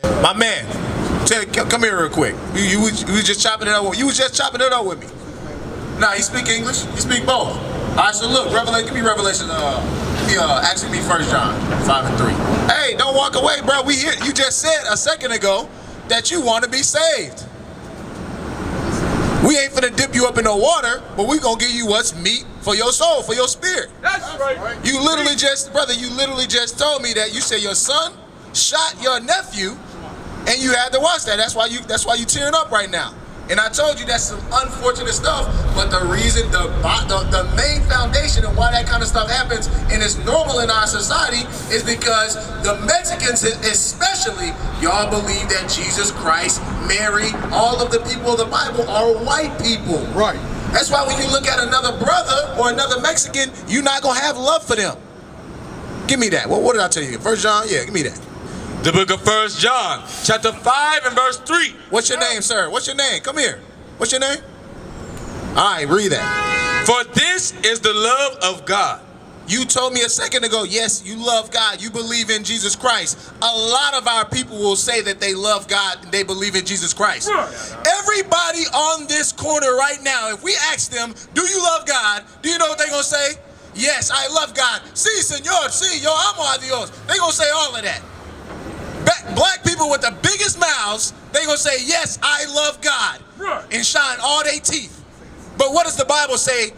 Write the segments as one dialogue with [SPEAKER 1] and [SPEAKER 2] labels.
[SPEAKER 1] My man, come here real quick. You was just chopping it up with, you was just chopping it up with me. Nah, he speak English. He speak both. All right, so look, give me Revelation. Actually, me 1 John 5 and 3. Hey, don't walk away, bro. We here. You just said a second ago that you want to be saved. We ain't finna dip you up in no water, but we gonna give you what's meat for your soul, for your spirit. That's right. You literally just, brother, you literally just told me that you said your son shot your nephew, and you had to watch that. That's why you tearing up right now. And I told you that's some unfortunate stuff, but the reason, the main foundation of why that kind of stuff happens and it's normal in our society is because the Mexicans especially, y'all believe that Jesus Christ, Mary, all of the people of the Bible are white people. Right. That's why when you look at another brother or another Mexican, you're not going to have love for them. Give me that. What did I tell you? 1 John? Yeah, give me that.
[SPEAKER 2] The book of 1 John, chapter 5 and verse 3.
[SPEAKER 1] What's your name, sir? What's your name? Come here. What's your name? All right, read that.
[SPEAKER 2] For this is the love of God.
[SPEAKER 1] You told me a second ago, yes, you love God. You believe in Jesus Christ. A lot of our people will say that they love God and they believe in Jesus Christ. Everybody on this corner right now, if we ask them, do you love God? Do you know what they're going to say? Yes, I love God. Si, senor, si, yo amo a Dios. They're going to say all of that. Black people with the biggest mouths, they gonna say, yes, I love God, and shine all their teeth. But what does the Bible say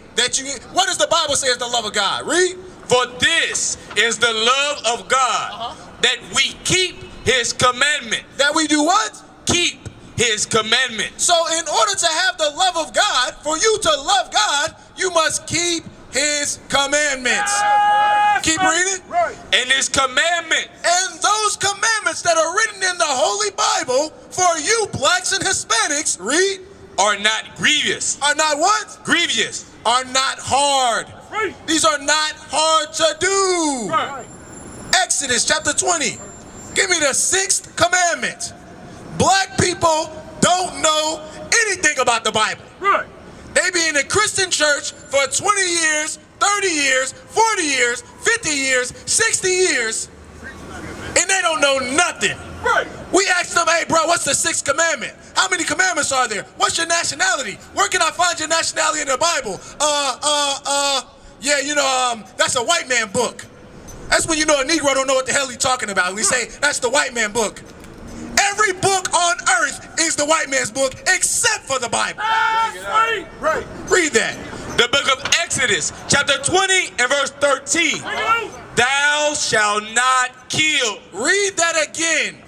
[SPEAKER 1] what does the Bible say is the love of God? Read.
[SPEAKER 2] For this is the love of God, that we keep his commandment.
[SPEAKER 1] That we do what?
[SPEAKER 2] Keep his commandment.
[SPEAKER 1] So in order to have the love of God, for you to love God, you must keep his commandments. Keep reading.
[SPEAKER 2] And his commandment.
[SPEAKER 1] And those commandments that are written in the Holy Bible for you blacks and Hispanics, read.
[SPEAKER 2] Are not grievous.
[SPEAKER 1] Are not what?
[SPEAKER 2] Grievous.
[SPEAKER 1] Are not hard. These are not hard to do. Exodus chapter 20. Give me the 6th commandment. Black people don't know anything about the Bible. They be in the Christian church for 20 years, 30 years, 40 years, 50 years, 60 years, and they don't know nothing. We asked them, hey, bro, what's the 6th commandment? How many commandments are there? What's your nationality? Where can I find your nationality in the Bible? Yeah, that's a white man book. That's when you know a Negro don't know what the hell he's talking about. We say, that's the white man book. Every book on earth is the white man's book, except for the Bible. Read that.
[SPEAKER 2] The book of Exodus, chapter 20 and verse 13. Thou shalt not kill.
[SPEAKER 1] Read that again.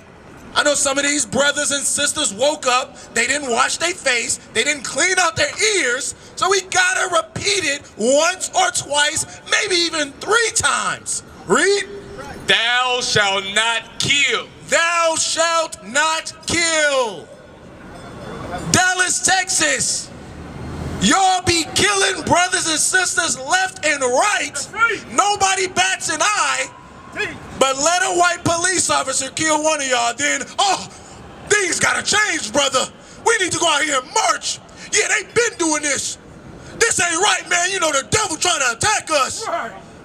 [SPEAKER 1] I know some of these brothers and sisters woke up, they didn't wash their face, they didn't clean out their ears, so we gotta repeat it once or twice, maybe even 3 times. Read.
[SPEAKER 2] Thou shalt not kill.
[SPEAKER 1] Thou shalt not kill. Dallas, Texas. Y'all be killing brothers and sisters left and right. Nobody bats an eye. But let a white police officer kill one of y'all, then, things gotta change, brother. We need to go out here and march. Yeah, they been doing this. This ain't right, man. You know, the devil trying to attack us.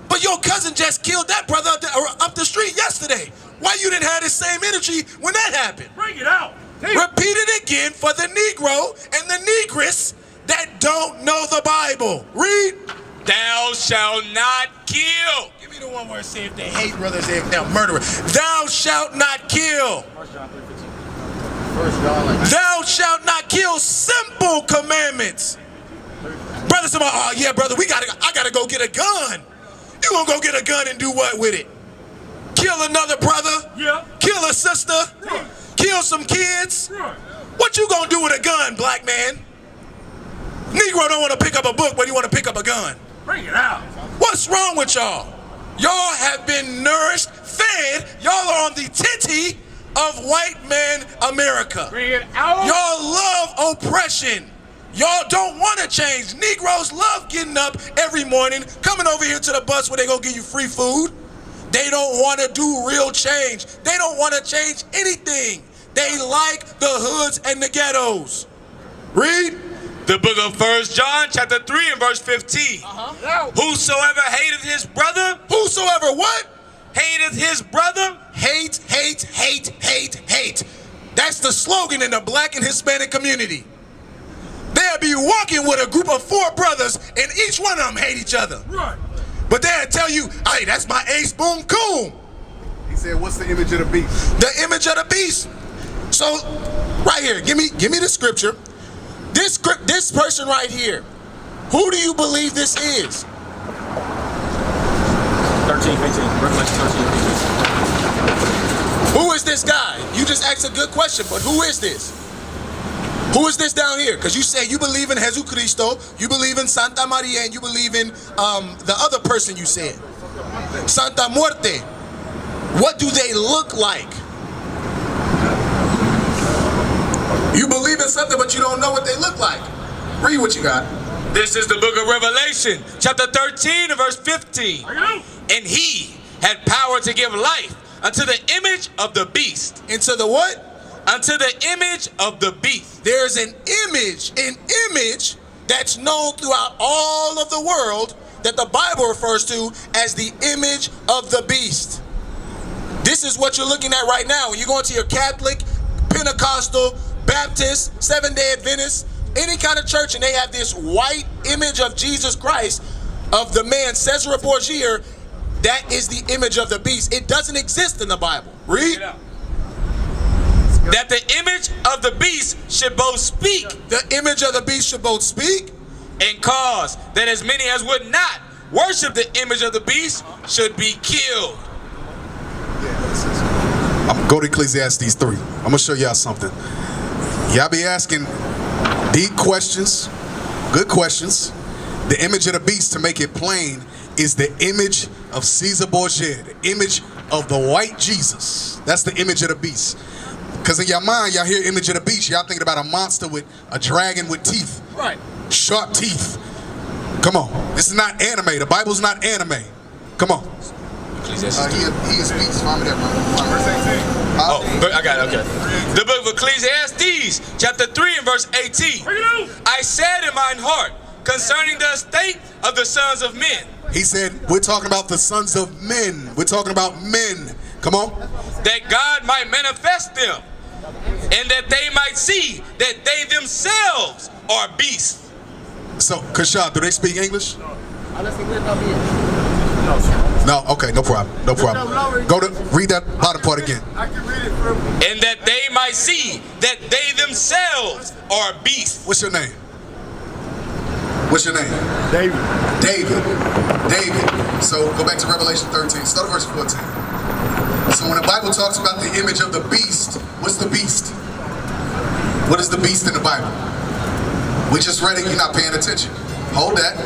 [SPEAKER 1] But your cousin just killed that brother up the street yesterday. Why you didn't have the same energy when that happened?
[SPEAKER 3] Bring it out.
[SPEAKER 1] Repeat it again for the Negro and the Negress that don't know the Bible. Read.
[SPEAKER 2] Thou shalt not kill.
[SPEAKER 1] Give me the one where it says if they hate brothers, they're murderers. Thou shalt not kill.
[SPEAKER 3] 1 John 3:15.
[SPEAKER 1] Thou shalt not kill. Simple commandments. Brother, somebody, oh yeah, brother, I gotta go get a gun. You gonna go get a gun and do what with it? Kill another brother?
[SPEAKER 3] Yeah.
[SPEAKER 1] Kill a sister?
[SPEAKER 3] Right.
[SPEAKER 1] Kill some kids?
[SPEAKER 3] Right.
[SPEAKER 1] What you gonna do with a gun, black man? Negro don't want to pick up a book, but he want to pick up a gun.
[SPEAKER 3] Bring it out.
[SPEAKER 1] What's wrong with y'all? Y'all have been nourished, fed. Y'all are on the titty of white man America.
[SPEAKER 3] Bring it out.
[SPEAKER 1] Y'all love oppression. Y'all don't want to change. Negroes love getting up every morning, coming over here to the bus where they gonna give you free food. They don't want to do real change. They don't want to change anything. They like the hoods and the ghettos. Read.
[SPEAKER 2] The book of 1 John, chapter 3 and verse 15. Whosoever hateth his brother.
[SPEAKER 1] Whosoever what?
[SPEAKER 2] hateth his brother,
[SPEAKER 1] hate, hate, hate, hate, hate. That's the slogan in the black and Hispanic community. They'll be walking with a group of 4 brothers and each one of them hate each other.
[SPEAKER 3] Right.
[SPEAKER 1] But they'll tell you, hey, that's my ace, boom, cool.
[SPEAKER 4] He said, what's the image of the beast?
[SPEAKER 1] The image of the beast. So, right here, give me the scripture. This person right here, who do you believe this is?
[SPEAKER 3] 13, 15. Revelation 13, 15.
[SPEAKER 1] Who is this guy? You just asked a good question, but who is this? Who is this down here? Because you say you believe in Jesucristo, you believe in Santa Maria, and you believe in the other person you said, Santa Muerte. What do they look like? You believe in something, but you don't know what they look like. Read what you got.
[SPEAKER 2] this is the book of Revelation, chapter 13 and verse 15. And he had power to give life unto the image of the beast.
[SPEAKER 1] Into the what?
[SPEAKER 2] Unto the image of the beast.
[SPEAKER 1] There's an image that's known throughout all of the world that the Bible refers to as the image of the beast. This is what you're looking at right now. When you go into your Catholic, Pentecostal, Baptist, Seventh-day Adventist, any kind of church, and they have this white image of Jesus Christ, of the man Caesar Borgia, that is the image of the beast. It doesn't exist in the Bible. Read.
[SPEAKER 2] That the image of the beast should both speak.
[SPEAKER 1] The image of the beast should both speak.
[SPEAKER 2] And cause that as many as would not worship the image of the beast should be killed.
[SPEAKER 4] Go to Ecclesiastes 3. I'm going to show y'all something. Y'all be asking deep questions, good questions. The image of the beast, to make it plain, is the image of Caesar Borgia, the image of the white Jesus. That's the image of the beast. Because in your mind, y'all hear image of the beast, y'all thinking about a monster with a dragon with teeth.
[SPEAKER 1] Right.
[SPEAKER 4] Sharp teeth. Come on. This is not anime. The Bible's not anime. Come on. He speaks from that. Verse 18.
[SPEAKER 2] Oh, I got it, okay. The book of Ecclesiastes, chapter 3 and verse 18. I said in mine heart, concerning the estate of the sons of men.
[SPEAKER 4] He said, we're talking about the sons of men. We're talking about men. Come on.
[SPEAKER 2] That God might manifest them, and that they might see that they themselves are beasts.
[SPEAKER 4] So, Chashah, do they speak English? No, okay, no problem. No problem. Go to read that bottom part again.
[SPEAKER 2] And that they might see that they themselves are beasts.
[SPEAKER 4] What's your name? What's your name?
[SPEAKER 3] David.
[SPEAKER 4] David. So go back to Revelation 13. Start at verse 14. So when the Bible talks about the image of the beast, what's the beast? What is the beast in the Bible? We just read it, you're not paying attention. Hold that.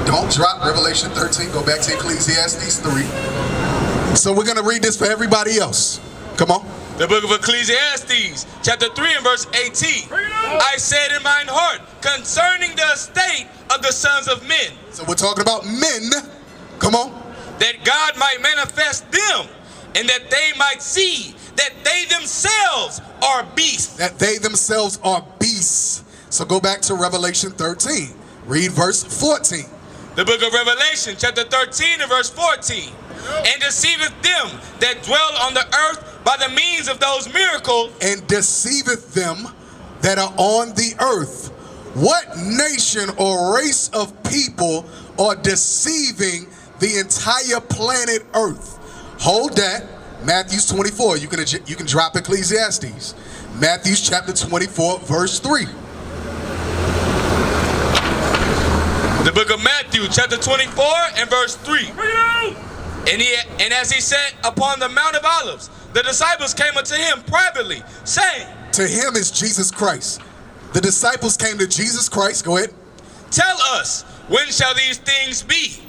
[SPEAKER 4] Don't drop Revelation 13. Go back to Ecclesiastes 3. So we're going to read this for everybody else. Come on.
[SPEAKER 2] The book of Ecclesiastes, chapter 3 and verse 18. I said in mine heart, concerning the estate of the sons of men.
[SPEAKER 4] So we're talking about men. Come on.
[SPEAKER 2] That God might manifest them, and that they might see that they themselves are beasts.
[SPEAKER 4] That they themselves are beasts. So go back to Revelation 13. Read verse 14.
[SPEAKER 2] The book of Revelation, chapter 13 and verse 14. And deceiveth them that dwell on the earth by the means of those miracles.
[SPEAKER 4] And deceiveth them that are on the earth. What nation or race of people are deceiving the entire planet Earth? Hold that. Matthew 24. You can drop Ecclesiastes. Matthew chapter 24, verse 3.
[SPEAKER 2] The book of Matthew, chapter 24 and verse 3. And as he sat upon the Mount of Olives, the disciples came unto him privately, saying,
[SPEAKER 4] To him is Jesus Christ. The disciples came to Jesus Christ. Go ahead.
[SPEAKER 2] Tell us, when shall these things be?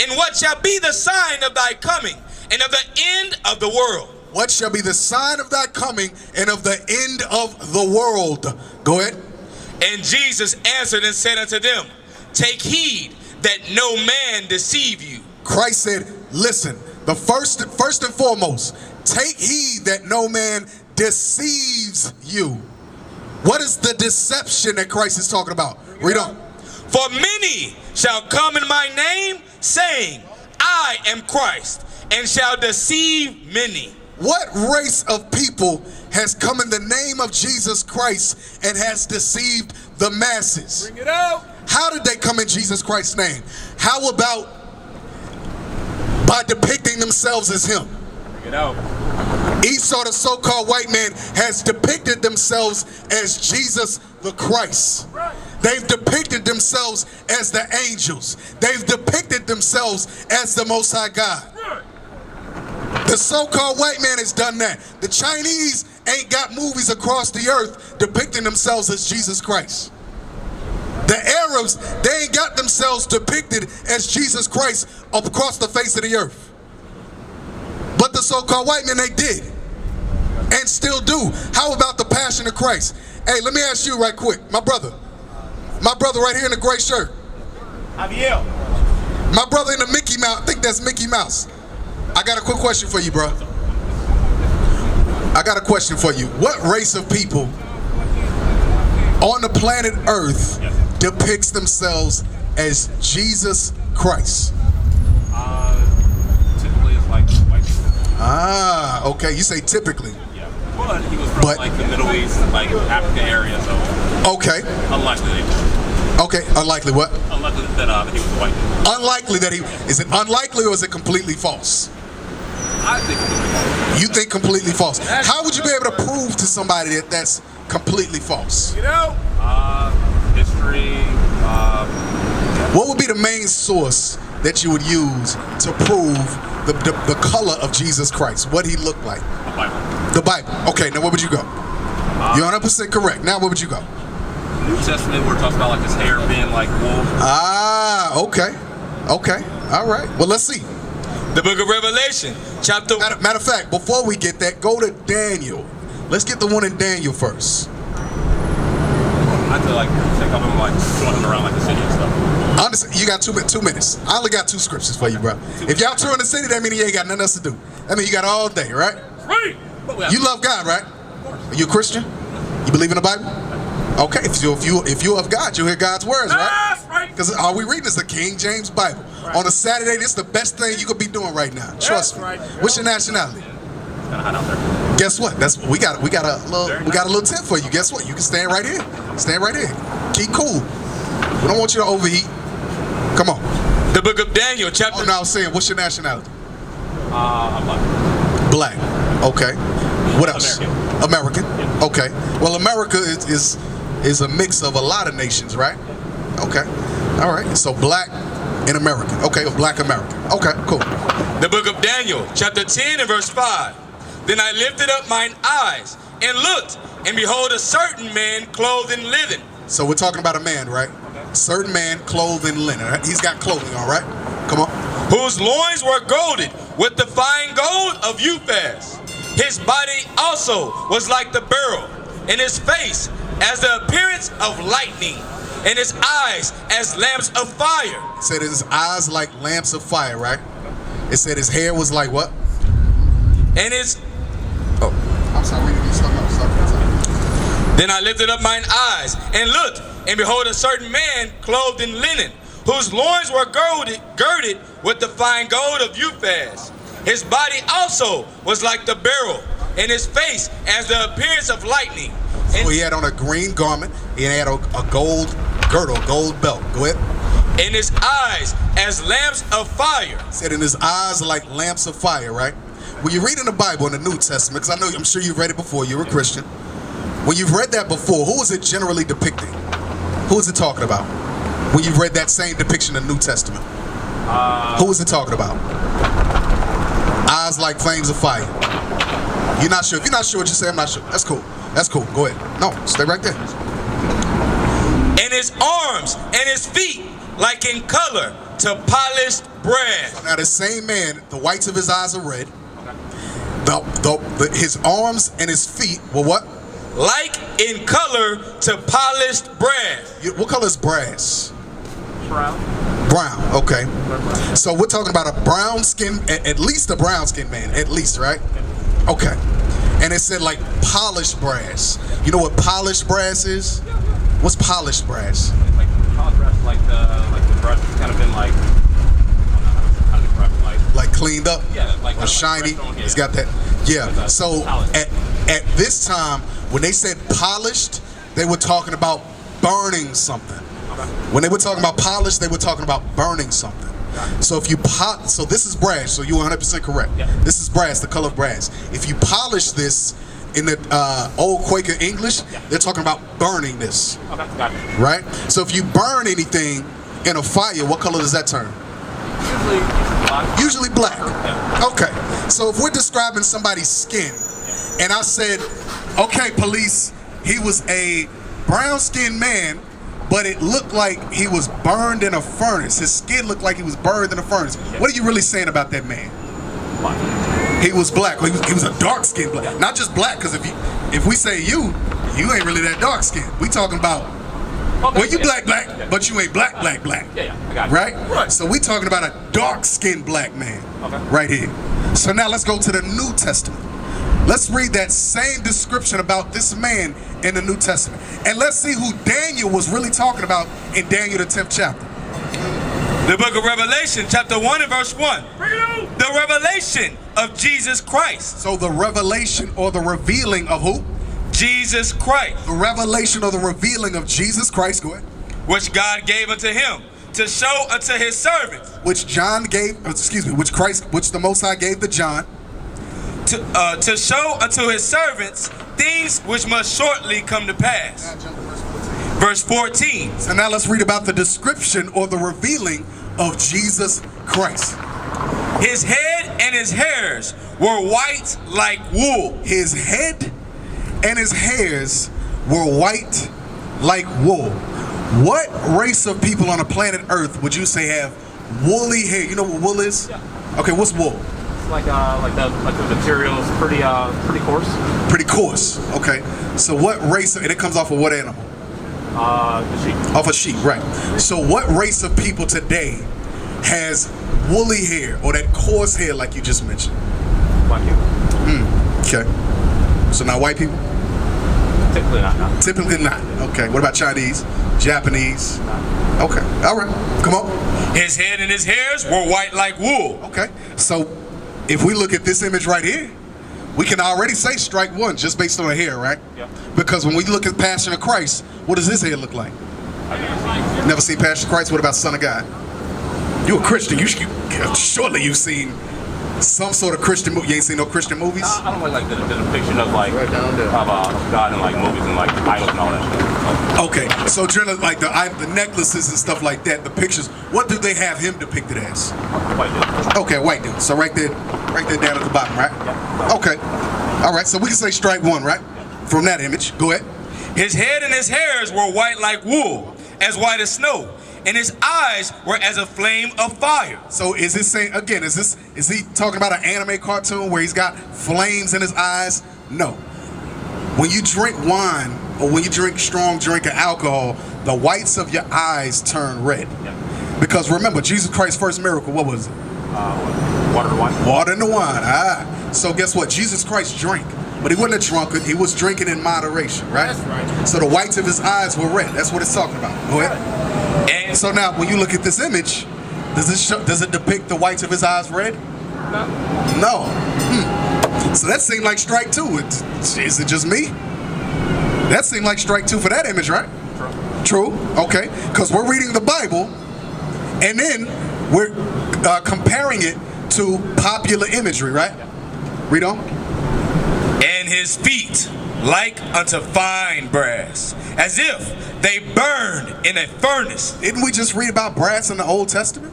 [SPEAKER 2] And what shall be the sign of thy coming and of the end of the world?
[SPEAKER 4] What shall be the sign of thy coming and of the end of the world? Go ahead.
[SPEAKER 2] And Jesus answered and said unto them, Take heed that no man deceive you.
[SPEAKER 4] Christ said, listen, the first and foremost, take heed that no man deceives you. What is the deception that Christ is talking about? Read on.
[SPEAKER 2] For many shall come in my name, saying, I I am Christ, and shall deceive many.
[SPEAKER 4] What race of people has come in the name of Jesus Christ and has deceived the masses?
[SPEAKER 3] Bring it out.
[SPEAKER 4] How did they come in Jesus Christ's name? How about by depicting themselves as him?
[SPEAKER 3] Bring it out.
[SPEAKER 4] Esau, the so-called white man, has depicted themselves as Jesus the Christ. They've depicted themselves as the angels. They've depicted themselves as the Most High God. The so-called white man has done that. The Chinese ain't got movies across the earth depicting themselves as Jesus Christ. The Arabs, they ain't got themselves depicted as Jesus Christ across the face of the earth. But the so-called white men, they did. And still do. How about the Passion of Christ? Hey, let me ask you right quick. My brother right here in the gray shirt.
[SPEAKER 3] Javier.
[SPEAKER 4] My brother in the Mickey Mouse, I think that's Mickey Mouse. I got a quick question for you, bro. I got a question for you. What race of people on the planet Earth depicts themselves as Jesus Christ?
[SPEAKER 3] Typically it's like white people.
[SPEAKER 4] Ah, okay. You say typically.
[SPEAKER 3] Yeah. But he was from like the Middle East, like Africa area, so.
[SPEAKER 4] Okay.
[SPEAKER 3] Unlikely.
[SPEAKER 4] Okay. Unlikely what?
[SPEAKER 3] Unlikely that he was white.
[SPEAKER 4] Unlikely that he. Is it unlikely or is it completely false?
[SPEAKER 3] I think it's
[SPEAKER 4] You think completely false. How would you be able to prove to somebody that that's completely false?
[SPEAKER 3] you know, history.
[SPEAKER 4] What would be the main source that you would use to prove the color of Jesus Christ? What he looked like?
[SPEAKER 3] The Bible.
[SPEAKER 4] The Bible. Okay, now where would you go? You're 100% correct. Now where would you go?
[SPEAKER 3] New Testament where it talks about like his hair being like wool.
[SPEAKER 4] Ah, okay. Okay. All right. Well, let's see.
[SPEAKER 2] The book of Revelation, chapter...
[SPEAKER 4] Matter of fact, before we get that, go to Daniel. Let's get the one in Daniel first.
[SPEAKER 3] I had to like take up him like showing him around like the city and stuff.
[SPEAKER 4] Understand, you got 2 minutes. I only got 2 scriptures for you, bro. If y'all touring the city, that means you ain't got nothing else to do. That means you got all day, right?
[SPEAKER 3] Right.
[SPEAKER 4] You love God, right? Are you a Christian? You believe in the Bible? Okay, if you love God, you'll hear God's words, right?
[SPEAKER 3] That's right.
[SPEAKER 4] Because all we reading is the King James Bible. Right. On a Saturday, this is the best thing you could be doing right now. Trust me.
[SPEAKER 3] Right.
[SPEAKER 4] What's your nationality?
[SPEAKER 3] Kinda hot out there.
[SPEAKER 4] Guess what? We got a little tip for you. Guess what? You can stand right here. Stand right here. Keep cool. We don't want you to overheat. Come on.
[SPEAKER 2] The book of Daniel, chapter...
[SPEAKER 4] Oh, now I was saying, what's your nationality?
[SPEAKER 3] I'm black.
[SPEAKER 4] Black. Okay. What else? American.
[SPEAKER 3] Yeah.
[SPEAKER 4] Okay. Well, America is a mix of a lot of nations, right? Okay. All right. So black and American. Okay. Black American. Okay. Cool.
[SPEAKER 2] The book of Daniel, chapter 10 and verse 5. Then I lifted up mine eyes and looked, and behold, a certain man clothed in linen.
[SPEAKER 4] So we're talking about a man, right? Certain man clothed in linen. He's got clothing, all right? Come on.
[SPEAKER 2] Whose loins were golded with the fine gold of Uphaz. His body also was like the beryl, and his face as the appearance of lightning, and his eyes as lamps of fire.
[SPEAKER 4] It said his eyes like lamps of fire, right? It said his hair was like what?
[SPEAKER 2] And his...
[SPEAKER 4] Oh, I'm sorry. Stop.
[SPEAKER 2] Then I lifted up mine eyes and looked, and behold, a certain man clothed in linen, whose loins were girded with the fine gold of Uphaz. His body also was like the beryl, and his face as the appearance of lightning.
[SPEAKER 4] So he had on a green garment, and he had a gold girdle, gold belt. Go ahead.
[SPEAKER 2] And his eyes as lamps of fire.
[SPEAKER 4] Said in his eyes like lamps of fire, right? When you read in the Bible in the New Testament, because I'm sure you've read it before, you're a Christian. When you've read that before, who is it generally depicting? Who is it talking about? When you've read that same depiction in the New Testament, who is it talking about? Eyes like flames of fire. You're not sure. If you're not sure what you say, I'm not sure. That's cool. That's cool. Go ahead. No, stay right there.
[SPEAKER 2] And his arms and his feet like in color to polished brass.
[SPEAKER 4] Now the same man, the whites of his eyes are red. His arms and his feet were what?
[SPEAKER 2] Like in color to polished brass.
[SPEAKER 4] What color is brass?
[SPEAKER 3] Brown.
[SPEAKER 4] Brown, okay. So we're talking about a brown skin, at least a brown skin man, at least, right? Okay. And it said like polished brass. You know what polished brass is? What's polished brass?
[SPEAKER 3] It's like polished brass, like the brush has kind of been like, how to describe it, like
[SPEAKER 4] shiny. He's got that. Yeah. So at this time, when they said polished, they were talking about burning something. When they were talking about polished, they were talking about burning something. So if you so this is brass, so you're 100% correct. This is brass, the color of brass. If you polish this in the old Quaker English, they're talking about burning this.
[SPEAKER 3] Okay, got it.
[SPEAKER 4] Right? So if you burn anything in a fire, what color does that turn? Usually black. Okay. So if we're describing somebody's skin, and I said, okay, police, he was a brown-skinned man, but it looked like he was burned in a furnace. His skin looked like he was burned in a furnace. What are you really saying about that man? He was black. He was a dark-skinned black. Not just black, because if we say you ain't really that dark-skinned. We talking about, well, you black, but you ain't black.
[SPEAKER 3] Yeah, I got it.
[SPEAKER 4] Right? So we talking about a dark-skinned black man right here. So now let's go to the New Testament. Let's read that same description about this man in the New Testament. And let's see who Daniel was really talking about in Daniel the 10th chapter.
[SPEAKER 2] The book of Revelation, chapter 1 and verse 1. The revelation of Jesus Christ.
[SPEAKER 4] So the revelation or the revealing of who?
[SPEAKER 2] Jesus Christ.
[SPEAKER 4] The revelation or the revealing of Jesus Christ, go ahead.
[SPEAKER 2] Which God gave unto him to show unto his servants.
[SPEAKER 4] Which which the Most High gave to John.
[SPEAKER 2] To show unto his servants things which must shortly come to pass. Verse 14.
[SPEAKER 4] So now let's read about the description or the revealing of Jesus Christ.
[SPEAKER 2] His head and his hairs were white like wool.
[SPEAKER 4] His head and his hairs were white like wool. What race of people on the planet Earth would you say have woolly hair? You know what wool is?
[SPEAKER 3] Yeah.
[SPEAKER 4] Okay, what's wool?
[SPEAKER 3] Like the material is pretty coarse.
[SPEAKER 4] Pretty coarse. Okay. So what race? And it comes off of what animal?
[SPEAKER 3] The sheep.
[SPEAKER 4] Off a sheep, right. So what race of people today has woolly hair or that coarse hair like you just mentioned?
[SPEAKER 3] Black people.
[SPEAKER 4] Okay. So not white people?
[SPEAKER 3] Typically not. No.
[SPEAKER 4] Typically not. Okay. What about Chinese? Japanese?
[SPEAKER 3] No.
[SPEAKER 4] Okay. All right. Come on.
[SPEAKER 2] His head and his hairs were white like wool.
[SPEAKER 4] Okay. So if we look at this image right here, we can already say strike one just based on the hair, right?
[SPEAKER 3] Yeah.
[SPEAKER 4] Because when we look at Passion of Christ, what does his hair look like? Never seen Passion of Christ? What about Son of God? You're a Christian. Surely you've seen some sort of Christian movie. You ain't seen no Christian movies?
[SPEAKER 3] I don't like the depiction of like of God in like movies and like idols and all that stuff.
[SPEAKER 4] Okay, so generally like the necklaces and stuff like that, the pictures. What do they have him depicted as?
[SPEAKER 3] White dude.
[SPEAKER 4] Okay, white dude. So right there down at the bottom, right?
[SPEAKER 3] Yeah.
[SPEAKER 4] Okay. All right. So we can say strike one, right? From that image. Go ahead.
[SPEAKER 2] His head and his hairs were white like wool, as white as snow, and his eyes were as a flame of fire.
[SPEAKER 4] So is this saying again? Is he talking about an anime cartoon where he's got flames in his eyes? No. When you drink wine or when you drink strong drink of alcohol, the whites of your eyes turn red.
[SPEAKER 3] Yeah.
[SPEAKER 4] Because remember, Jesus Christ's first miracle, what was it?
[SPEAKER 3] Water and wine.
[SPEAKER 4] Water and the wine. So guess what? Jesus Christ drank, but he wasn't a drunkard. He was drinking in moderation, right?
[SPEAKER 3] That's right.
[SPEAKER 4] So the whites of his eyes were red. That's what it's talking about. Go ahead.
[SPEAKER 2] And
[SPEAKER 4] So now, when you look at this image, does it depict the whites of his eyes red? No. So that seemed like strike two. Is it just me? That seemed like strike two for that image, right? True. Okay. Because we're reading the Bible, and then we're comparing it to popular imagery, right? Read on.
[SPEAKER 2] and his feet like unto fine brass, as if they burned in a furnace.
[SPEAKER 4] Didn't we just read about brass in the Old Testament?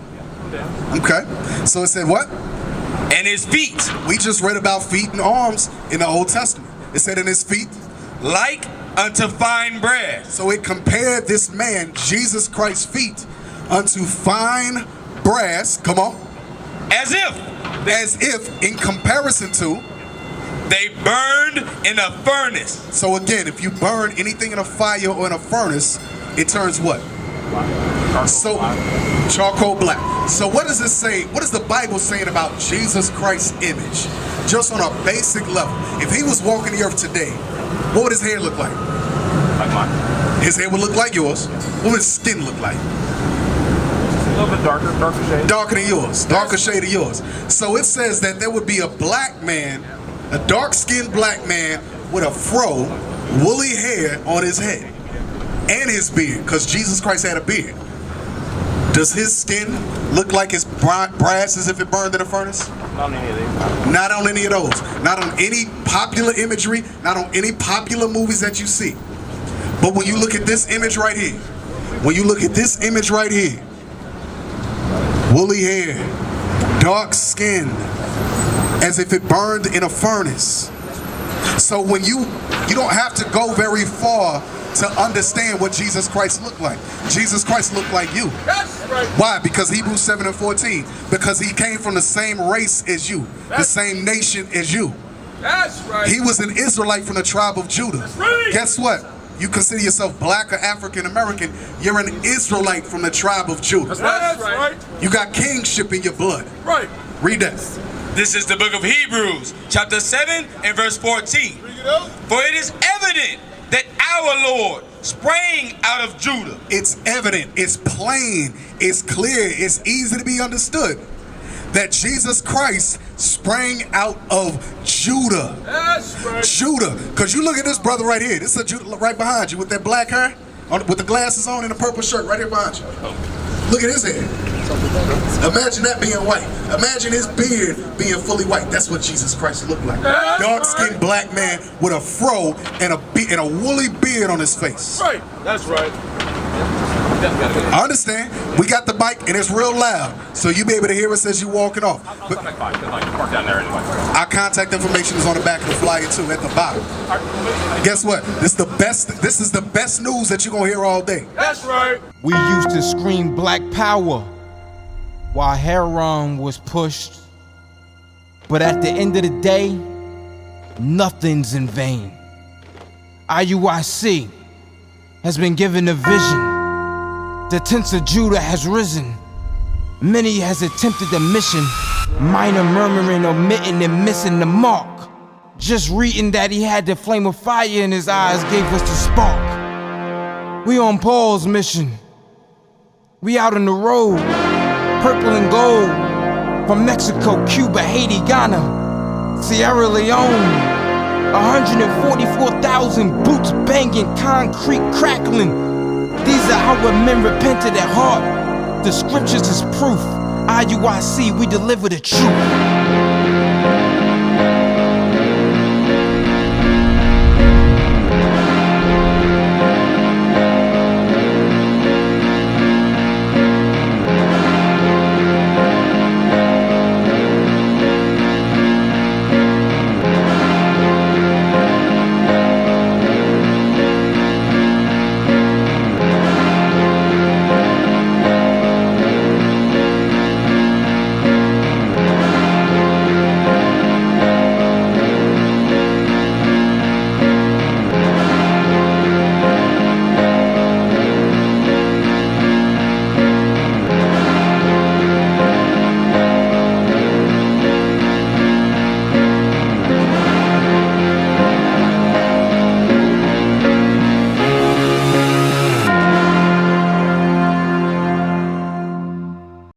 [SPEAKER 4] Okay. So it said what?
[SPEAKER 2] And his feet
[SPEAKER 4] We just read about feet and arms in the Old Testament. It said in his feet.
[SPEAKER 2] like unto fine brass.
[SPEAKER 4] So it compared this man, Jesus Christ's feet, unto fine brass. Come on.
[SPEAKER 2] As if
[SPEAKER 4] In comparison to.
[SPEAKER 2] they burned in a furnace.
[SPEAKER 4] So again, if you burn anything in a fire or in a furnace, it turns what? So charcoal black. So what does it say? What is the Bible saying about Jesus Christ's image? Just on a basic level. If he was walking the earth today, what would his hair look like?
[SPEAKER 3] Like mine.
[SPEAKER 4] His hair would look like yours. What would his skin look like?
[SPEAKER 3] Just a little bit Darker shade?
[SPEAKER 4] Darker than yours. Darker shade of yours. So it says that there would be a black man, a dark-skinned black man with a fro, woolly hair on his head, and his beard, because Jesus Christ had a beard. Does his skin look like it's brass as if it burned in a furnace?
[SPEAKER 3] Not on any of these.
[SPEAKER 4] Not on any of those. Not on any popular imagery, not on any popular movies that you see. But when you look at this image right here, woolly hair, dark skin, as if it burned in a furnace. So when you don't have to go very far to understand what Jesus Christ looked like. Jesus Christ looked like you.
[SPEAKER 1] That's right.
[SPEAKER 4] Why? Because Hebrews 7:14. Because he came from the same race as you, the same nation as you.
[SPEAKER 1] That's right.
[SPEAKER 4] He was an Israelite from the tribe of Judah.
[SPEAKER 1] That's right.
[SPEAKER 4] Guess what? You consider yourself black or African American, you're an Israelite from the tribe of Judah.
[SPEAKER 1] That's right.
[SPEAKER 4] You got kingship in your blood.
[SPEAKER 1] Right.
[SPEAKER 4] Read that.
[SPEAKER 2] This is the book of Hebrews, chapter 7 and verse 14. For it is evident that our Lord sprang out of Judah.
[SPEAKER 4] It's evident, it's plain, it's clear, it's easy to be understood that Jesus Christ sprang out of Judah.
[SPEAKER 1] That's right.
[SPEAKER 4] Judah. Because you look at this brother right here. This is a Judah right behind you with that black hair, with the glasses on and a purple shirt right here behind you. Look at his hair. Imagine that being white. Imagine his beard being fully white. That's what Jesus Christ looked like. Dark-skinned black man with a fro and a woolly beard on his face.
[SPEAKER 1] Right. That's right.
[SPEAKER 4] I understand. We got the mic and it's real loud, so you be able to hear us as you walking off. But
[SPEAKER 3] Park down there anyway.
[SPEAKER 4] our contact information is on the back of the flyer too, at the bottom. Guess what? This is the best news that you're gonna hear all day.
[SPEAKER 1] That's right.
[SPEAKER 5] We used to scream black power while heroin was pushed. But at the end of the day, nothing's in vain. IUIC has been given a vision. The tents of Judah has risen. Many has attempted the mission, minor murmuring, omitting, and missing the mark. Just reading that he had the flame of fire in his eyes gave us the spark. We on Paul's mission. We out on the road, purple and gold, from Mexico, Cuba, Haiti, Ghana, Sierra Leone. 144,000 boots banging, concrete crackling. These are our men repented at heart. The scriptures is proof. IUIC, we deliver the truth.